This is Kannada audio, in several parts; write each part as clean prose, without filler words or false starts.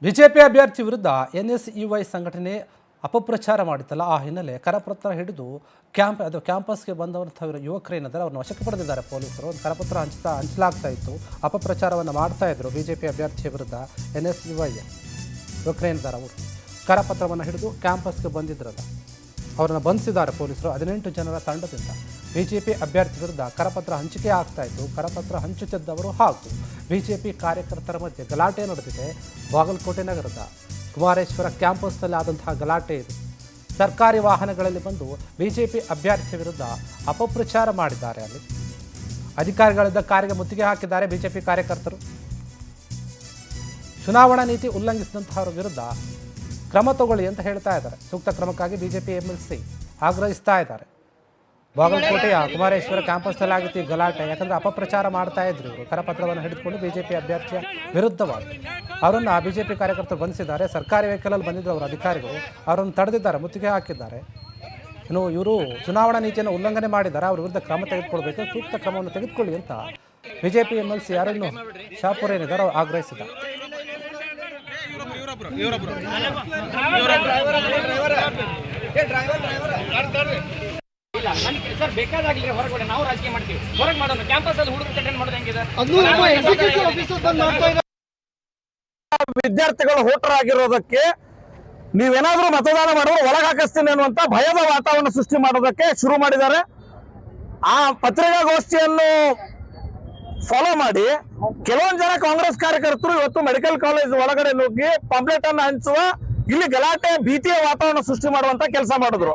ಬಿಜೆಪಿ ಅಭ್ಯರ್ಥಿ ವಿರುದ್ಧ NSUI ಸಂಘಟನೆ ಅಪಪ್ರಚಾರ ಮಾಡಿತ್ತಲ್ಲ, ಆ ಹಿನ್ನೆಲೆ ಕರಪತ್ರ ಹಿಡಿದು ಕ್ಯಾಂಪಸ್ಗೆ ಬಂದವಂಥ ಯುವಕರೇನಿದ್ದಾರೆ ಅವ್ರನ್ನ ವಶಕ್ಕೆ ಪಡೆದಿದ್ದಾರೆ ಪೊಲೀಸರು. ಒಂದು ಕರಪತ್ರ ಹಂಚಲಾಗ್ತಾ ಇತ್ತು, ಅಪಪ್ರಚಾರವನ್ನು ಮಾಡ್ತಾ ಇದ್ರು ಬಿಜೆಪಿ ಅಭ್ಯರ್ಥಿಯ ವಿರುದ್ಧ. NSUI ಯುವಕರೇನಿದ್ದಾರೆ ಅವರು ಕರಪತ್ರವನ್ನು ಹಿಡಿದು ಕ್ಯಾಂಪಸ್ಗೆ ಬಂದಿದ್ರಲ್ಲ, ಅವ್ರನ್ನ ಬಂಧಿಸಿದ್ದಾರೆ ಪೊಲೀಸರು 18 ಜನರ ತಂಡದಿಂದ. ಬಿಜೆಪಿ ಅಭ್ಯರ್ಥಿ ವಿರುದ್ಧ ಕರಪತ್ರ ಹಂಚಿಕೆ ಆಗ್ತಾ ಇತ್ತು. ಕರಪತ್ರ ಹಂಚುತ್ತಿದ್ದವರು ಹಾಗೂ ಬಿಜೆಪಿ ಕಾರ್ಯಕರ್ತರ ಮಧ್ಯೆ ಗಲಾಟೆ ನಡೆದಿದೆ. ಬಾಗಲಕೋಟೆ ನಗರದ ಕುಮಾರೇಶ್ವರ ಕ್ಯಾಂಪಸ್ನಲ್ಲಿ ಆದಂತಹ ಗಲಾಟೆ ಇದು. ಸರ್ಕಾರಿ ವಾಹನಗಳಲ್ಲಿ ಬಂದು ಬಿಜೆಪಿ ಅಭ್ಯರ್ಥಿ ವಿರುದ್ಧ ಅಪಪ್ರಚಾರ ಮಾಡಿದ್ದಾರೆ. ಅಲ್ಲಿ ಅಧಿಕಾರಿಗಳಿದ್ದ ಕಾರಿಗೆ ಮುತ್ತಿಗೆ ಹಾಕಿದ್ದಾರೆ ಬಿಜೆಪಿ ಕಾರ್ಯಕರ್ತರು. ಚುನಾವಣಾ ನೀತಿ ಉಲ್ಲಂಘಿಸಿದಂತಹವರ ವಿರುದ್ಧ ಕ್ರಮ ತಗೊಳ್ಳಿ ಅಂತ ಹೇಳ್ತಾ ಇದ್ದಾರೆ. ಸೂಕ್ತ ಕ್ರಮಕ್ಕಾಗಿ ಬಿಜೆಪಿ MLC ಆಗ್ರಹಿಸ್ತಾ ಇದ್ದಾರೆ. ಬಾಗಲಕೋಟೆಯ ಕುಮಾರೇಶ್ವರ ಕ್ಯಾಂಪಸ್ನಲ್ಲಿ ಆಗಿತ್ತು ಈ ಗಲಾಟೆ. ಯಾಕಂದರೆ ಅಪಪ್ರಚಾರ ಮಾಡ್ತಾ ಇದ್ರು ಇವರು. ಕರಪತ್ರವನ್ನು ಹಿಡಿದುಕೊಂಡು ಬಿಜೆಪಿ ಅಭ್ಯರ್ಥಿಯ ವಿರುದ್ಧವಾಗಿ ಅವರನ್ನು ಬಿಜೆಪಿ ಕಾರ್ಯಕರ್ತರು ಬಂಧಿಸಿದ್ದಾರೆ. ಸರ್ಕಾರಿ ವೆಹಿಕಲಲ್ಲಿ ಬಂದಿದ್ದರು ಅವರು ಅಧಿಕಾರಿಗಳು, ಅವರನ್ನು ತಡೆದಿದ್ದಾರೆ, ಮುತ್ತಿಗೆ ಹಾಕಿದ್ದಾರೆ. ಇನ್ನು ಇವರು ಚುನಾವಣಾ ನೀತಿಯನ್ನು ಉಲ್ಲಂಘನೆ ಮಾಡಿದ್ದಾರೆ, ಅವ್ರ ವಿರುದ್ಧ ಕ್ರಮ ತೆಗೆದುಕೊಳ್ಬೇಕು, ಸೂಕ್ತ ಕ್ರಮವನ್ನು ತೆಗೆದುಕೊಳ್ಳಿ ಅಂತ ಬಿಜೆಪಿ MLC ಯಾರನ್ನು ಶಾಪುರ್ ಏನಿದ್ದಾರೆ ಅವ್ರು ಆಗ್ರಹಿಸಿದ್ದಾರೆ. ಸರ್ ಬೇಕಾದಾಗಲಿ ಹೊರಗಡೆ ನಾವು ರಾಜಕೀಯ ಮಾಡ್ತೀವಿ, ಹೊರಗೆ ಮಾಡೋಣ. ಕ್ಯಾಂಪಸ್ ಅಲ್ಲಿ ಹುಡುಗರು ಅಟೆಂಡ್ ಮಾಡೋದು ಹೆಂಗಿದೆ? ವಿದ್ಯಾರ್ಥಿಗಳು ವೋಟರ್ ಆಗಿರೋದಕ್ಕೆ ನೀವೇನಾದ್ರೂ ಮತದಾನ ಮಾಡಿದ್ರೆ ಒಳಗೆ ಹಾಕಿಸ್ತೀನಿ ಅನ್ನುವಂತ ಭಯದ ವಾತಾವರಣ ಸೃಷ್ಟಿ ಮಾಡೋದಕ್ಕೆ ಶುರು ಮಾಡಿದ್ದಾರೆ. ಆ ಪತ್ರಿಕಾಗೋಷ್ಠಿಯನ್ನು ಫಾಲೋ ಮಾಡಿ ಕೆಲವೊಂದು ಜನ ಕಾಂಗ್ರೆಸ್ ಕಾರ್ಯಕರ್ತರು ಇವತ್ತು ಮೆಡಿಕಲ್ ಕಾಲೇಜ್ ಒಳಗಡೆ ನುಗ್ಗಿ ಪಾಂಪ್ಲೆಟ್ ಅನ್ನು ಹಂಚುವ, ಇಲ್ಲಿ ಗಲಾಟೆ ಭೀತಿಯ ವಾತಾವರಣ ಸೃಷ್ಟಿ ಮಾಡುವಂತ ಕೆಲಸ ಮಾಡಿದ್ರು.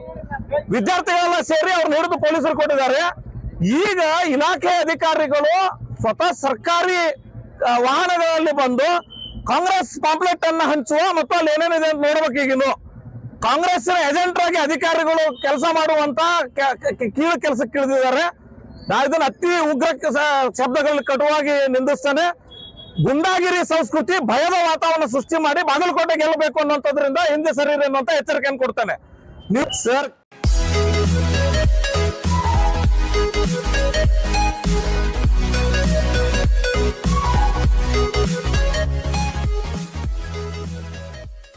ವಿದ್ಯಾರ್ಥಿಗಳೆಲ್ಲ ಸೇರಿ ಅವ್ರನ್ನ ಹಿಡಿದು ಪೊಲೀಸರು ಕೊಟ್ಟಿದ್ದಾರೆ. ಈಗ ಇಲಾಖೆ ಅಧಿಕಾರಿಗಳು ಸ್ವತಃ ಸರ್ಕಾರಿ ವಾಹನಗಳಲ್ಲಿ ಬಂದು ಕಾಂಗ್ರೆಸ್ ಪಾಂಪ್ಲೆಟ್ ಅನ್ನ ಹಂಚುವ ಮತ್ತು ಅಲ್ಲಿ ಏನೇನಿದೆ ಅಂತ ನೋಡ್ಬೇಕು. ಈಗಿನ್ನು ಕಾಂಗ್ರೆಸ್ ಏಜೆಂಟ್ ಆಗಿ ಅಧಿಕಾರಿಗಳು ಕೆಲಸ ಮಾಡುವಂತ ಕೀಳು ಕೆಲಸಕ್ಕೆ ಇಳಿದಿದ್ದಾರೆ. ನಾ ಇದನ್ನ ಅತಿ ಉಗ್ರ ಶಬ್ದಗಳಲ್ಲಿ ಕಟುವಾಗಿ ನಿಂದಿಸ್ತಾನೆ. ಗುಂಡಾಗಿರಿ ಸಂಸ್ಕೃತಿ, ಭಯದ ವಾತಾವರಣ ಸೃಷ್ಟಿ ಮಾಡಿ ಬಾಗಲಕೋಟೆ ಗೆಲ್ಲಬೇಕು ಅನ್ನೋದ್ರಿಂದ ಹಿಂದೆ ಸರಿ ಅನ್ನುವಂತ ಎಚ್ಚರಿಕೆಯನ್ನು ಕೊಡ್ತಾನೆ. ಸರ್,